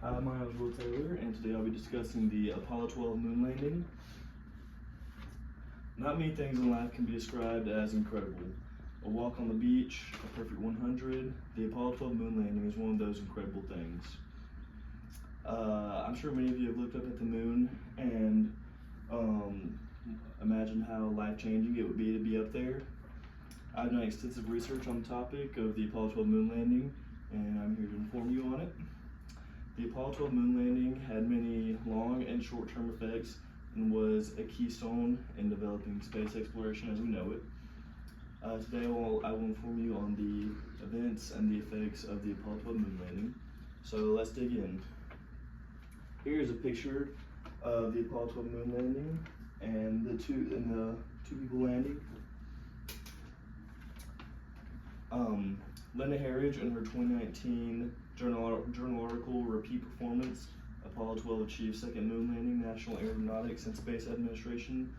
Hi, my name is Will Taylor, and today I'll be discussing the Apollo 12 moon landing. Not many things in life can be described as incredible. A walk on the beach, a perfect 100, the Apollo 12 moon landing is one of those incredible things. I'm sure many of you have looked up at the moon and imagined how life-changing it would be to be up there. I've done extensive research on the topic of the Apollo 12 moon landing, and I'm here to inform you on it. The Apollo 12 moon landing had many long and short-term effects and was a keystone in developing space exploration as we know it. Today I will inform you on the events and the effects of the Apollo 12 moon landing. So let's dig in. Here is a picture of the Apollo 12 moon landing and the two people landing. Linda Harridge, in her 2019 journal article, Repeat Performance, Apollo 12 Achieved Second Moon Landing, National Aeronautics and Space Administration,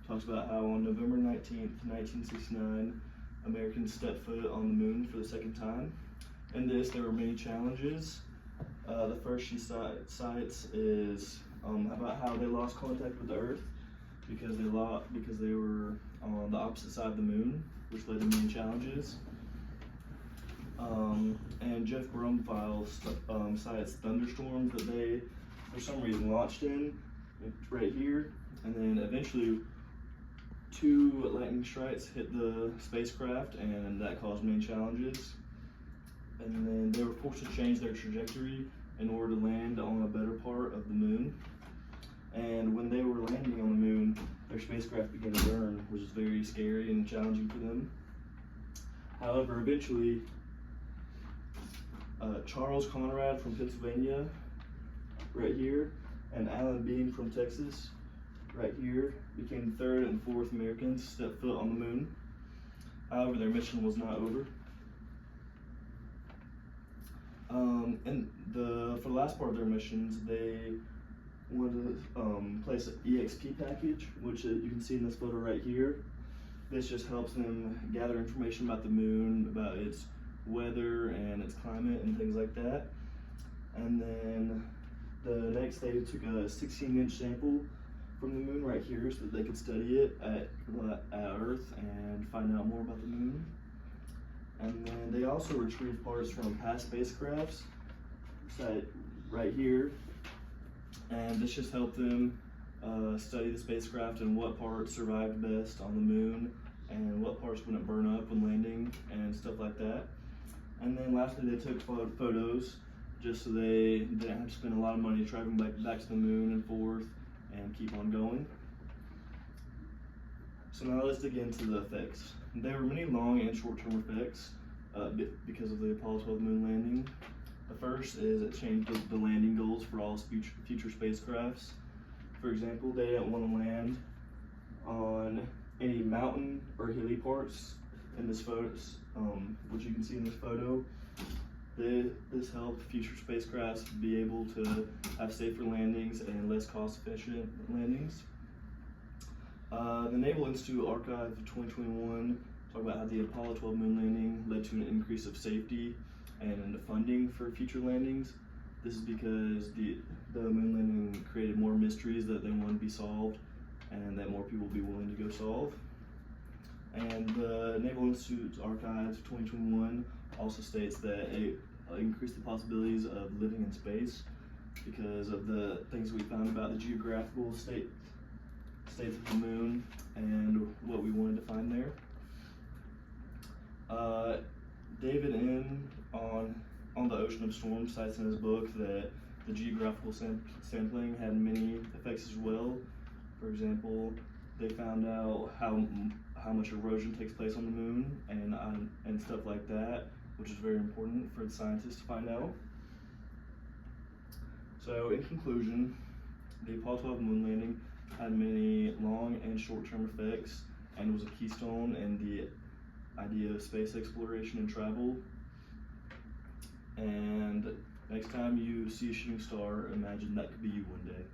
talks about how on November 19th, 1969, Americans stepped foot on the moon for the second time. In this, there were many challenges. The first she cites is about how they lost contact with the Earth because they were on the opposite side of the moon, which led to many challenges. And Jeff Brumfiel cites thunderstorms that they, for some reason, launched in right here, and then eventually 2 lightning strikes hit the spacecraft, and that caused many challenges. And then they were forced to change their trajectory in order to land on a better part of the moon. And when they were landing on the moon, their spacecraft began to burn, which is very scary and challenging for them. However, eventually, Charles Conrad from Pennsylvania, right here, and Alan Bean from Texas, right here, became the 3rd and 4th Americans to step foot on the moon. However, their mission was not over. For the last part of their missions, they wanted to place an EXP package, which you can see in this photo right here. This just helps them gather information about the moon, about its weather and its climate and things like that. And then the next day, we took a 16-inch sample from the moon right here so that they could study it at Earth and find out more about the moon. And then they also retrieved parts from past spacecrafts right here, and this just helped them study the spacecraft and what parts survived best on the moon and what parts wouldn't burn up when landing and stuff like that. And then lastly, they took photos just so they didn't have to spend a lot of money traveling back to the moon and forth and keep on going. So now let's dig into the effects. There were many long and short-term effects because of the Apollo 12 moon landing. The first is it changed the landing goals for all future spacecrafts. For example, they didn't want to land on any mountain or hilly parts in this photo, which you can see in this photo. This helped future spacecrafts be able to have safer landings and less cost-efficient landings. The Naval Institute Archive of 2021 talked about how the Apollo 12 moon landing led to an increase of safety and funding for future landings. This is because the moon landing created more mysteries that they wanted to be solved and that more people would be willing to go solve. And the Naval Institute Archives 2021 also states that it increased the possibilities of living in space because of the things we found about the geographical states of the moon and what we wanted to find there. David N. on the Ocean of Storms cites in his book that the geographical sampling had many effects as well. For example, they found out how much erosion takes place on the moon and stuff like that, which is very important for the scientists to find out. So in conclusion, the Apollo 12 moon landing had many long and short-term effects and was a keystone in the idea of space exploration and travel. And next time you see a shooting star, imagine that could be you one day.